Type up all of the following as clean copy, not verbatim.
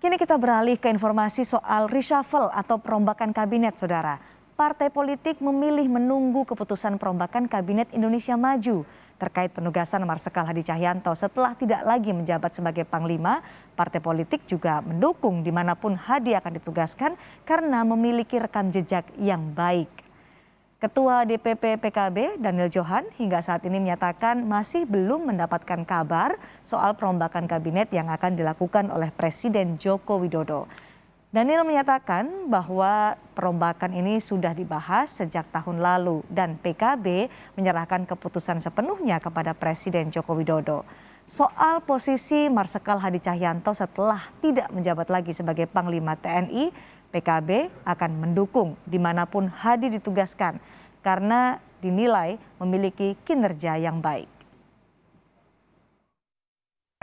Kini kita beralih ke informasi soal reshuffle atau perombakan kabinet, Saudara. Partai politik memilih menunggu keputusan perombakan Kabinet Indonesia Maju terkait penugasan Marsikal Hadi Cahyanto setelah tidak lagi menjabat sebagai Panglima. Partai politik juga mendukung dimanapun Hadi akan ditugaskan karena memiliki rekam jejak yang baik. Ketua DPP PKB Daniel Johan hingga saat ini menyatakan masih belum mendapatkan kabar soal perombakan kabinet yang akan dilakukan oleh Presiden Joko Widodo. Daniel menyatakan bahwa perombakan ini sudah dibahas sejak tahun lalu dan PKB menyerahkan keputusan sepenuhnya kepada Presiden Joko Widodo. Soal posisi Marsikal Hadi Cahyanto setelah tidak menjabat lagi sebagai Panglima TNI, PKB akan mendukung dimanapun Hadi ditugaskan karena dinilai memiliki kinerja yang baik.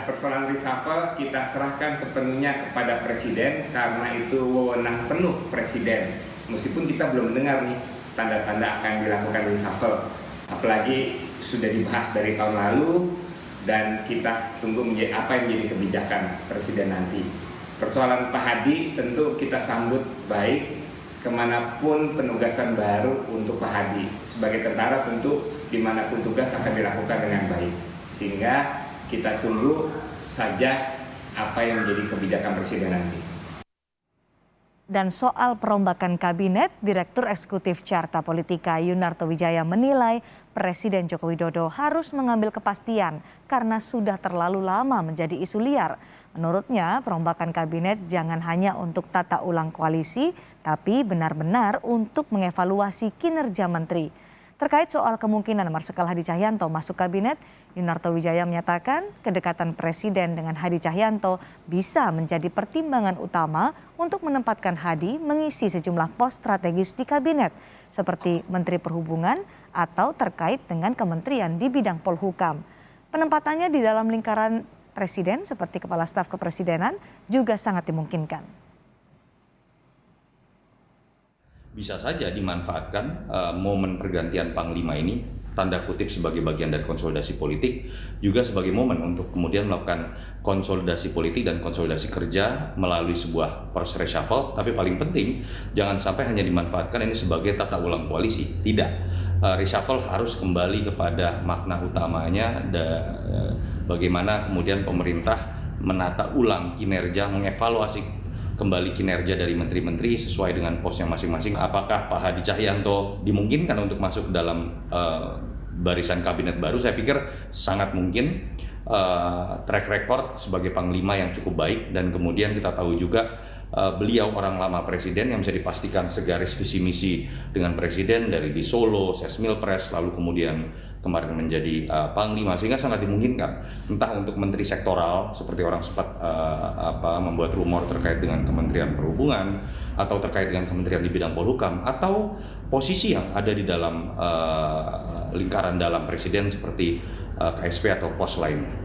Persoalan reshuffle kita serahkan sepenuhnya kepada Presiden karena itu wewenang penuh Presiden. Meskipun kita belum dengar nih tanda-tanda akan dilakukan reshuffle. Apalagi sudah dibahas dari tahun lalu dan kita tunggu apa yang menjadi kebijakan Presiden nanti. Persoalan Pak Hadi tentu kita sambut baik kemanapun penugasan baru untuk Pak Hadi. Sebagai tentara tentu dimanapun tugas akan dilakukan dengan baik. Sehingga kita tunggu saja apa yang menjadi kebijakan Presiden nanti. Dan soal perombakan kabinet, Direktur Eksekutif Carta Politika Yunarto Wijaya menilai Presiden Joko Widodo harus mengambil kepastian karena sudah terlalu lama menjadi isu liar. Menurutnya, perombakan kabinet jangan hanya untuk tata ulang koalisi, tapi benar-benar untuk mengevaluasi kinerja menteri. Terkait soal kemungkinan Marsikal Hadi Cahyanto masuk kabinet, Yunarto Wijaya menyatakan kedekatan Presiden dengan Hadi Cahyanto bisa menjadi pertimbangan utama untuk menempatkan Hadi mengisi sejumlah pos strategis di kabinet, seperti Menteri Perhubungan atau terkait dengan kementerian di bidang Polhukam. Penempatannya di dalam lingkaran Presiden seperti Kepala Staf Kepresidenan juga sangat dimungkinkan. Bisa saja dimanfaatkan momen pergantian Panglima ini, tanda kutip sebagai bagian dari konsolidasi politik, juga sebagai momen untuk kemudian melakukan konsolidasi politik dan konsolidasi kerja melalui sebuah proses reshuffle. Tapi paling penting, jangan sampai hanya dimanfaatkan ini sebagai tata ulang koalisi. Tidak, reshuffle harus kembali kepada makna utamanya, bagaimana kemudian pemerintah menata ulang kinerja, mengevaluasi kembali kinerja dari menteri-menteri sesuai dengan posnya masing-masing. Apakah Pak Hadi Cahyanto dimungkinkan untuk masuk ke dalam barisan kabinet baru? Saya pikir sangat mungkin. Track record sebagai Panglima yang cukup baik, dan kemudian kita tahu juga beliau orang lama Presiden yang bisa dipastikan segaris visi misi dengan Presiden dari di Solo, Sesmilpres, lalu kemudian kemarin menjadi Panglima, sehingga sangat dimungkinkan entah untuk menteri sektoral seperti orang sempat membuat rumor terkait dengan Kementerian Perhubungan atau terkait dengan kementerian di bidang Polhukam, atau posisi yang ada di dalam lingkaran dalam Presiden seperti KSP atau pos lainnya.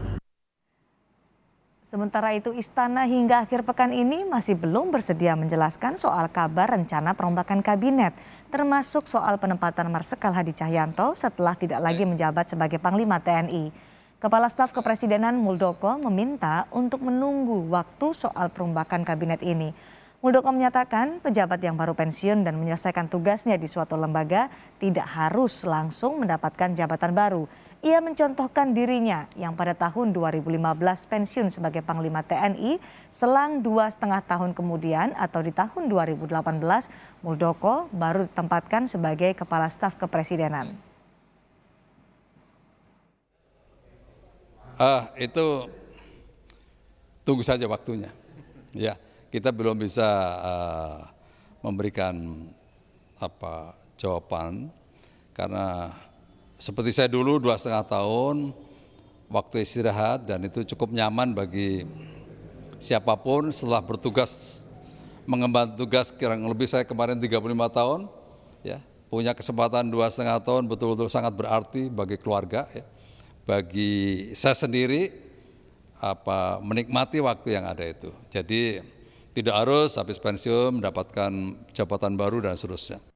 Sementara itu, Istana hingga akhir pekan ini masih belum bersedia menjelaskan soal kabar rencana perombakan kabinet, termasuk soal penempatan Marsikal Hadi Cahyanto setelah tidak lagi menjabat sebagai Panglima TNI. Kepala Staf Kepresidenan Muldoko meminta untuk menunggu waktu soal perombakan kabinet ini. Muldoko menyatakan pejabat yang baru pensiun dan menyelesaikan tugasnya di suatu lembaga tidak harus langsung mendapatkan jabatan baru. Ia mencontohkan dirinya yang pada tahun 2015 pensiun sebagai Panglima TNI, selang 2,5 tahun kemudian atau di tahun 2018, Muldoko baru ditempatkan sebagai Kepala Staf Kepresidenan. Itu tunggu saja waktunya. Ya, kita belum bisa memberikan jawaban karena seperti saya dulu 2,5 tahun waktu istirahat, dan itu cukup nyaman bagi siapapun setelah bertugas mengemban tugas kurang lebih saya kemarin 35 tahun, ya, punya kesempatan 2,5 tahun betul-betul sangat berarti bagi keluarga, ya, bagi saya sendiri menikmati waktu yang ada itu. Jadi tidak harus habis pensiun mendapatkan jabatan baru dan seterusnya.